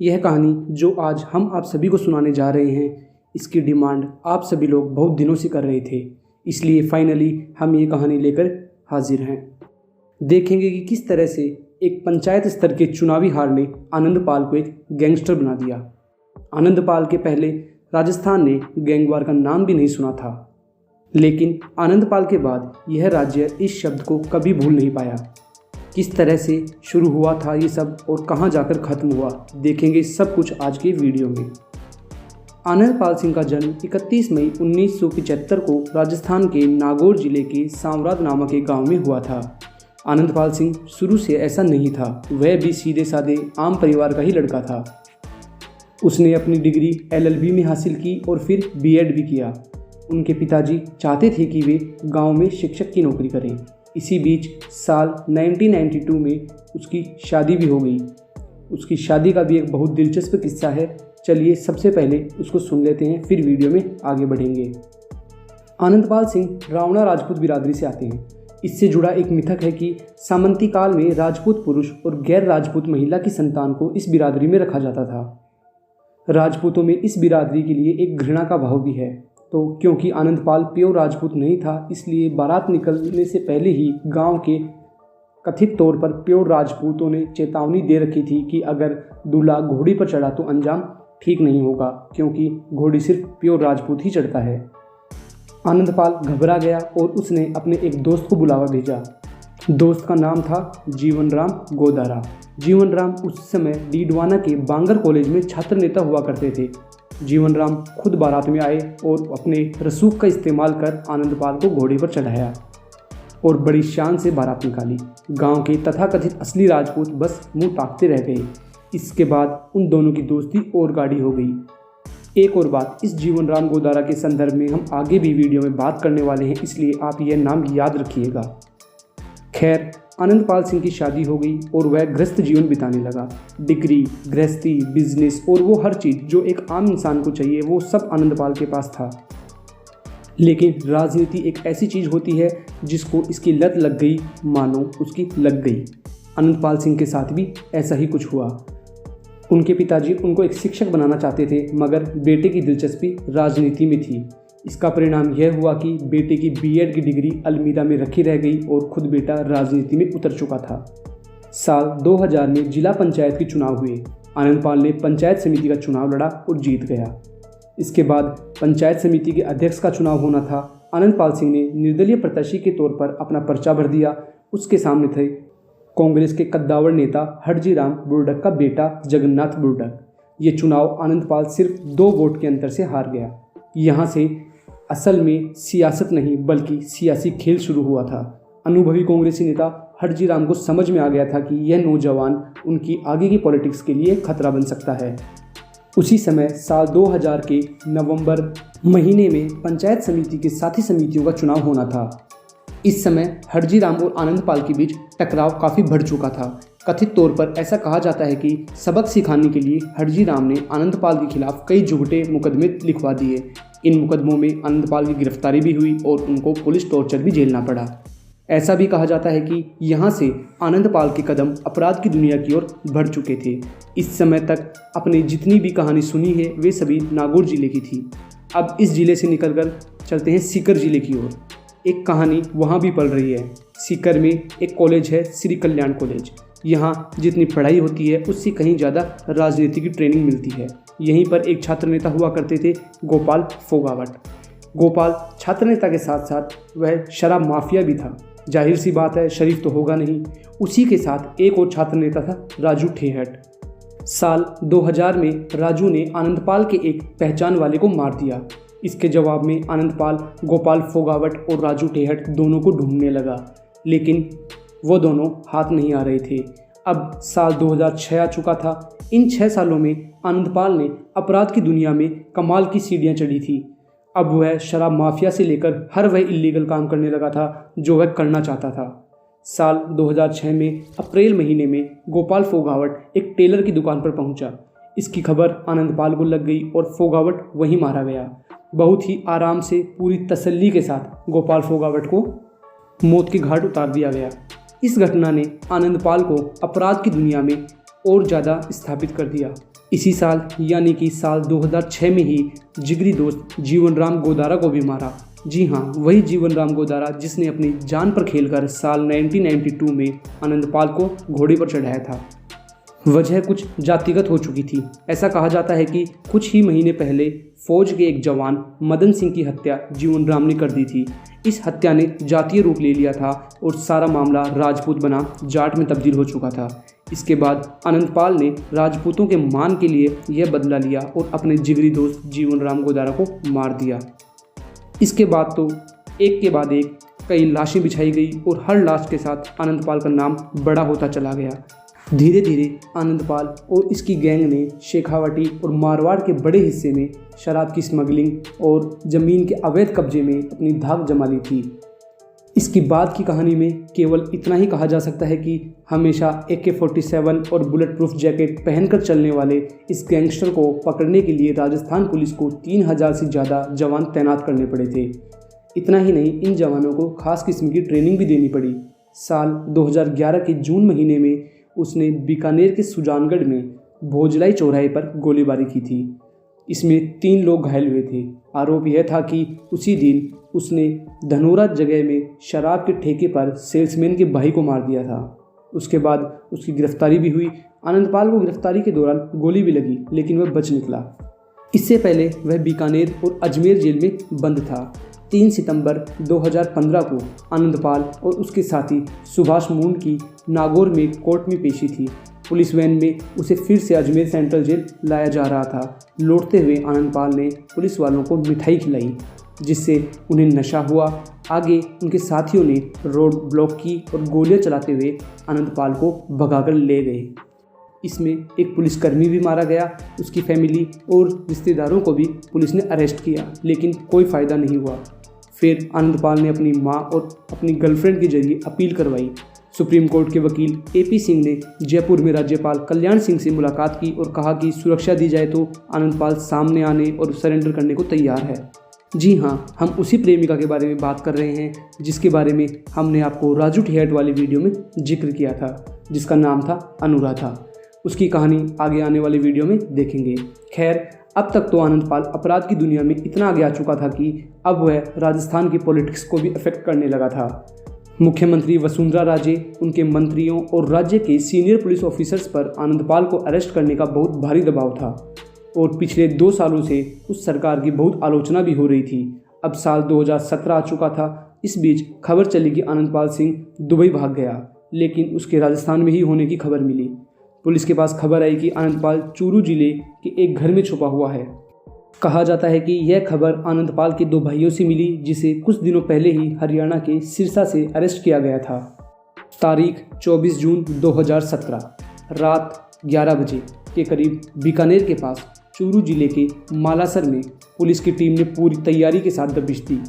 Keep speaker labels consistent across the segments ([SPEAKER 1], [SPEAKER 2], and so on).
[SPEAKER 1] यह कहानी जो आज हम आप सभी को सुनाने जा रहे हैं, इसकी डिमांड आप सभी लोग बहुत दिनों से कर रहे थे, इसलिए फाइनली हम ये कहानी लेकर हाजिर हैं। देखेंगे कि किस तरह से एक पंचायत स्तर के चुनावी हार ने आनंदपाल को एक गैंगस्टर बना दिया। आनंदपाल के पहले राजस्थान ने गैंगवार का नाम भी नहीं सुना था, लेकिन आनंदपाल के बाद यह राज्य इस शब्द को कभी भूल नहीं पाया। किस तरह से शुरू हुआ था ये सब और कहाँ जाकर ख़त्म हुआ, देखेंगे सब कुछ आज के वीडियो में। आनंदपाल सिंह का जन्म 31 मई 1975 को राजस्थान के नागौर जिले के सांवराद नामक एक गांव में हुआ था। आनंदपाल सिंह शुरू से ऐसा नहीं था, वह भी सीधे साधे आम परिवार का ही लड़का था। उसने अपनी डिग्री LLB में हासिल की और फिर B.Ed भी किया। उनके पिताजी चाहते थे कि वे गांव में शिक्षक की नौकरी करें। इसी बीच साल 1992 में उसकी शादी भी हो गई। उसकी शादी का भी एक बहुत दिलचस्प किस्सा है। चलिए सबसे पहले उसको सुन लेते हैं, फिर वीडियो में आगे बढ़ेंगे। आनंदपाल सिंह रावणा राजपूत बिरादरी से आते हैं। इससे जुड़ा एक मिथक है कि सामंती काल में राजपूत पुरुष और गैर राजपूत महिला की संतान को इस बिरादरी में रखा जाता था। राजपूतों में इस बिरादरी के लिए एक घृणा का भाव भी है। तो क्योंकि आनंदपाल प्योर राजपूत नहीं था, इसलिए बारात निकलने से पहले ही गांव के कथित तौर पर प्योर राजपूतों ने चेतावनी दे रखी थी कि अगर दूल्हा घोड़ी पर चढ़ा तो अंजाम ठीक नहीं होगा, क्योंकि घोड़ी सिर्फ प्योर राजपूत ही चढ़ता है। आनंदपाल घबरा गया और उसने अपने एक दोस्त को बुलावा भेजा। दोस्त का नाम था जीवनराम गोदारा। जीवनराम उस समय डीडवाना के बांगर कॉलेज में छात्र नेता हुआ करते थे। जीवनराम खुद बारात में आए और अपने रसूख का इस्तेमाल कर आनंदपाल को घोड़े पर चढ़ाया और बड़ी शान से बारात निकाली। गांव के तथाकथित असली राजपूत बस मुंह ताकते रह गए। इसके बाद उन दोनों की दोस्ती और गाढ़ी हो गई। एक और बात, इस जीवनराम गोदारा के संदर्भ में हम आगे भी वीडियो में बात करने वाले हैं, इसलिए आप यह नाम याद रखिएगा। खैर, आनंदपाल सिंह की शादी हो गई और वह गृहस्थ जीवन बिताने लगा। डिग्री, गृहस्थी, बिजनेस और वो हर चीज़ जो एक आम इंसान को चाहिए, वो सब आनंदपाल के पास था। लेकिन राजनीति एक ऐसी चीज़ होती है जिसको इसकी लत लग गई, मानो उसकी लग गई। आनंदपाल सिंह के साथ भी ऐसा ही कुछ हुआ। उनके पिताजी उनको एक शिक्षक बनाना चाहते थे, मगर बेटे की दिलचस्पी राजनीति में थी। इसका परिणाम यह हुआ कि बेटे की B.Ed की डिग्री अलमीरा में रखी रह गई और खुद बेटा राजनीति में उतर चुका था। साल 2000 में जिला पंचायत के चुनाव हुए। आनंदपाल ने पंचायत समिति का चुनाव लड़ा और जीत गया। इसके बाद पंचायत समिति के अध्यक्ष का चुनाव होना था। आनंदपाल सिंह ने निर्दलीय प्रत्याशी के तौर पर अपना पर्चा भर दिया। उसके सामने थे कांग्रेस के कद्दावर नेता हरजीराम बुरडक का बेटा जगन्नाथ बुरडक। ये चुनाव आनंदपाल सिर्फ 2 वोट के अंतर से हार गया। यहाँ से असल में सियासत नहीं बल्कि सियासी खेल शुरू हुआ था। अनुभवी कांग्रेसी नेता हरजीराम को समझ में आ गया था कि यह नौजवान उनकी आगे की पॉलिटिक्स के लिए खतरा बन सकता है। उसी समय साल 2000 के नवंबर महीने में पंचायत समिति के साथी समितियों का चुनाव होना था। इस समय हरजीराम और आनंदपाल के बीच टकराव काफ़ी बढ़ चुका था। कथित तौर पर ऐसा कहा जाता है कि सबक सिखाने के लिए हरजीराम ने आनंदपाल के खिलाफ कई झूठे मुकदमे लिखवा दिए। इन मुकदमों में आनंदपाल की गिरफ्तारी भी हुई और उनको पुलिस टॉर्चर भी झेलना पड़ा। ऐसा भी कहा जाता है कि यहाँ से आनंदपाल के कदम अपराध की दुनिया की ओर बढ़ चुके थे। इस समय तक आपने जितनी भी कहानी सुनी है वे सभी नागौर जिले की थी। अब इस जिले से निकलकर चलते हैं सीकर जिले की ओर। एक कहानी वहाँ भी पल रही है। सीकर में एक कॉलेज है, श्री कल्याण कॉलेज। यहाँ जितनी पढ़ाई होती है उससे कहीं ज़्यादा राजनीति की ट्रेनिंग मिलती है। यहीं पर एक छात्र नेता हुआ करते थे, गोपाल फोगावट। गोपाल छात्र नेता के साथ साथ वह शराब माफिया भी था। जाहिर सी बात है, शरीफ तो होगा नहीं। उसी के साथ एक और छात्र नेता था, राजू ठेहट। साल 2000 में राजू ने आनंदपाल के एक पहचान वाले को मार दिया। इसके जवाब में आनंदपाल गोपाल फोगावट और राजू ठेहट दोनों को ढूंढने लगा, लेकिन वो दोनों हाथ नहीं आ रहे थे। अब साल 2006 आ चुका था। इन 6 सालों में आनंदपाल ने अपराध की दुनिया में कमाल की सीढ़ियां चढ़ी थी। अब वह शराब माफिया से लेकर हर वह इल्लीगल काम करने लगा था जो वह करना चाहता था। साल 2006 में अप्रैल महीने में गोपाल फोगावट एक टेलर की दुकान पर पहुंचा। इसकी खबर आनंदपाल को लग गई और फोगावट वहीं मारा गया। बहुत ही आराम से, पूरी तसल्ली के साथ गोपाल फोगावट को मौत के घाट उतार दिया गया। इस घटना ने आनंदपाल को अपराध की दुनिया में और ज़्यादा स्थापित कर दिया। इसी साल यानी कि साल 2006 में ही जिगरी दोस्त जीवन राम गोदारा को भी मारा। जी हाँ, वही जीवन राम गोदारा जिसने अपनी जान पर खेलकर साल 1992 में आनंदपाल को घोड़े पर चढ़ाया था। वजह कुछ जातिगत हो चुकी थी। ऐसा कहा जाता है कि कुछ ही महीने पहले फौज के एक जवान मदन सिंह की हत्या जीवन राम ने कर दी थी। इस हत्या ने जातीय रूप ले लिया था और सारा मामला राजपूत बना जाट में तब्दील हो चुका था। इसके बाद आनंदपाल ने राजपूतों के मान के लिए यह बदला लिया और अपने जिगरी दोस्त जीवन राम गोदारा को मार दिया। इसके बाद तो एक के बाद एक कई लाशें बिछाई गई और हर लाश के साथ आनंदपाल का नाम बड़ा होता चला गया। धीरे धीरे आनंदपाल और इसकी गैंग ने शेखावटी और मारवाड़ के बड़े हिस्से में शराब की स्मगलिंग और ज़मीन के अवैध कब्जे में अपनी धाक जमा ली थी। इसकी बाद की कहानी में केवल इतना ही कहा जा सकता है कि हमेशा AK-47 और बुलेट प्रूफ जैकेट पहनकर चलने वाले इस गैंगस्टर को पकड़ने के लिए राजस्थान पुलिस को 3000 से ज़्यादा जवान तैनात करने पड़े थे। इतना ही नहीं, इन जवानों को खास किस्म की ट्रेनिंग भी देनी पड़ी। साल 2011 के जून महीने में उसने बीकानेर के सुजानगढ़ में भोजलाई चौराहे पर गोलीबारी की थी। इसमें 3 लोग घायल हुए थे। आरोप यह था कि उसी दिन उसने धनोरा जगह में शराब के ठेके पर सेल्समैन के भाई को मार दिया था। उसके बाद उसकी गिरफ्तारी भी हुई। आनंदपाल को गिरफ्तारी के दौरान गोली भी लगी, लेकिन वह बच निकला। इससे पहले वह बीकानेर और अजमेर जेल में बंद था। 3 सितंबर 2015 को आनंदपाल और उसके साथी सुभाष मूंड की नागौर में कोर्ट में पेशी थी। पुलिस वैन में उसे फिर से अजमेर सेंट्रल जेल लाया जा रहा था। लौटते हुए आनंदपाल ने पुलिस वालों को मिठाई खिलाई, जिससे उन्हें नशा हुआ। आगे उनके साथियों ने रोड ब्लॉक की और गोलियां चलाते हुए आनंदपाल को भगाकर ले गए। इसमें एक पुलिसकर्मी भी मारा गया। उसकी फैमिली और रिश्तेदारों को भी पुलिस ने अरेस्ट किया, लेकिन कोई फ़ायदा नहीं हुआ। फिर आनंदपाल ने अपनी मां और अपनी गर्लफ्रेंड के जरिए अपील करवाई। सुप्रीम कोर्ट के वकील AP सिंह ने जयपुर में राज्यपाल कल्याण सिंह से मुलाकात की और कहा कि सुरक्षा दी जाए तो आनंदपाल सामने आने और सरेंडर करने को तैयार है। जी हाँ, हम उसी प्रेमिका के बारे में बात कर रहे हैं जिसके बारे में हमने आपको राजू ठेहट वाली वीडियो में जिक्र किया था, जिसका नाम था अनुराधा। उसकी कहानी आगे आने वाले वीडियो में देखेंगे। खैर, अब तक तो आनंदपाल अपराध की दुनिया में इतना आगे आ चुका था कि अब वह राजस्थान की पॉलिटिक्स को भी अफेक्ट करने लगा था। मुख्यमंत्री वसुंधरा राजे, उनके मंत्रियों और राज्य के सीनियर पुलिस ऑफिसर्स पर आनंदपाल को अरेस्ट करने का बहुत भारी दबाव था और पिछले 2 सालों से उस सरकार की बहुत आलोचना भी हो रही थी। अब साल 2017 आ चुका था। इस बीच खबर चली कि आनंदपाल सिंह दुबई भाग गया, लेकिन उसके राजस्थान में ही होने की खबर मिली। पुलिस के पास खबर आई कि आनंदपाल चूरू जिले के एक घर में छुपा हुआ है। कहा जाता है कि यह खबर आनंदपाल के 2 भाइयों से मिली, जिसे कुछ दिनों पहले ही हरियाणा के सिरसा से अरेस्ट किया गया था। तारीख 24 जून 2017 रात 11 बजे के करीब बीकानेर के पास चूरू जिले के मालासर में पुलिस की टीम ने पूरी तैयारी के साथ दबिश दी।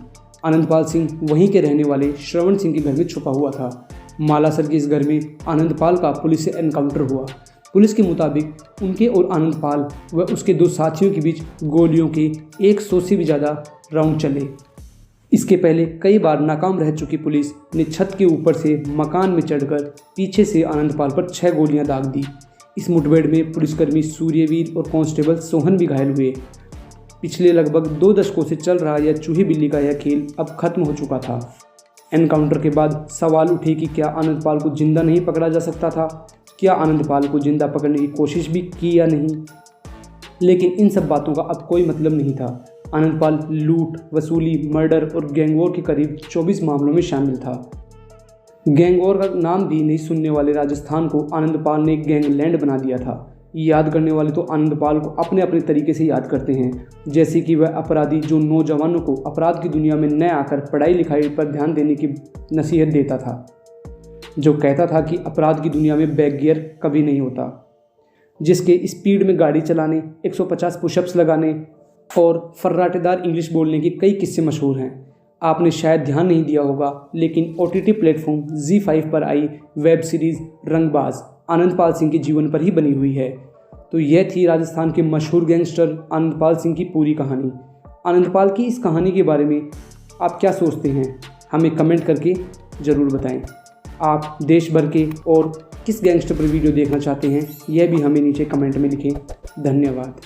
[SPEAKER 1] आनंदपाल सिंह वहीं के रहने वाले श्रवण सिंह के घर में छुपा हुआ था। मालासर के इस घर में आनंदपाल का पुलिस से एनकाउंटर हुआ। पुलिस के मुताबिक उनके और आनंदपाल व उसके 2 साथियों के बीच गोलियों के 100 से भी ज़्यादा राउंड चले। इसके पहले कई बार नाकाम रह चुकी पुलिस ने छत के ऊपर से मकान में चढ़कर पीछे से आनंदपाल पर 6 गोलियां दाग दी। इस मुठभेड़ में पुलिसकर्मी सूर्यवीर और कांस्टेबल सोहन भी घायल हुए। पिछले लगभग 2 दशकों से चल रहा यह चूहे बिल्ली का यह खेल अब खत्म हो चुका था। एनकाउंटर के बाद सवाल उठे कि क्या आनंदपाल को जिंदा नहीं पकड़ा जा सकता था? क्या आनंदपाल को जिंदा पकड़ने की कोशिश भी की या नहीं? लेकिन इन सब बातों का अब कोई मतलब नहीं था। आनंदपाल लूट, वसूली, मर्डर और गैंगवॉर के करीब 24 मामलों में शामिल था। गैंगवॉर का नाम भी नहीं सुनने वाले राजस्थान को आनंदपाल ने गैंगलैंड बना दिया था। याद करने वाले तो आनंदपाल को अपने अपने तरीके से याद करते हैं, जैसे कि वह अपराधी जो नौजवानों को अपराध की दुनिया में न आकर पढ़ाई लिखाई पर ध्यान देने की नसीहत देता था, जो कहता था कि अपराध की दुनिया में बैक गियर कभी नहीं होता, जिसके स्पीड में गाड़ी चलाने, 150 पुशअप्स लगाने और फर्राटेदार इंग्लिश बोलने के कई किस्से मशहूर हैं। आपने शायद ध्यान नहीं दिया होगा, लेकिन OTT प्लेटफॉर्म ZEE5 पर आई वेब सीरीज़ रंगबाज आनंदपाल सिंह के जीवन पर ही बनी हुई है। तो यह थी राजस्थान के मशहूर गैंगस्टर आनंदपाल सिंह की पूरी कहानी। आनंदपाल की इस कहानी के बारे में आप क्या सोचते हैं? हमें कमेंट करके ज़रूर बताएं। आप देश भर के और किस गैंगस्टर पर वीडियो देखना चाहते हैं यह भी हमें नीचे कमेंट में लिखें। धन्यवाद।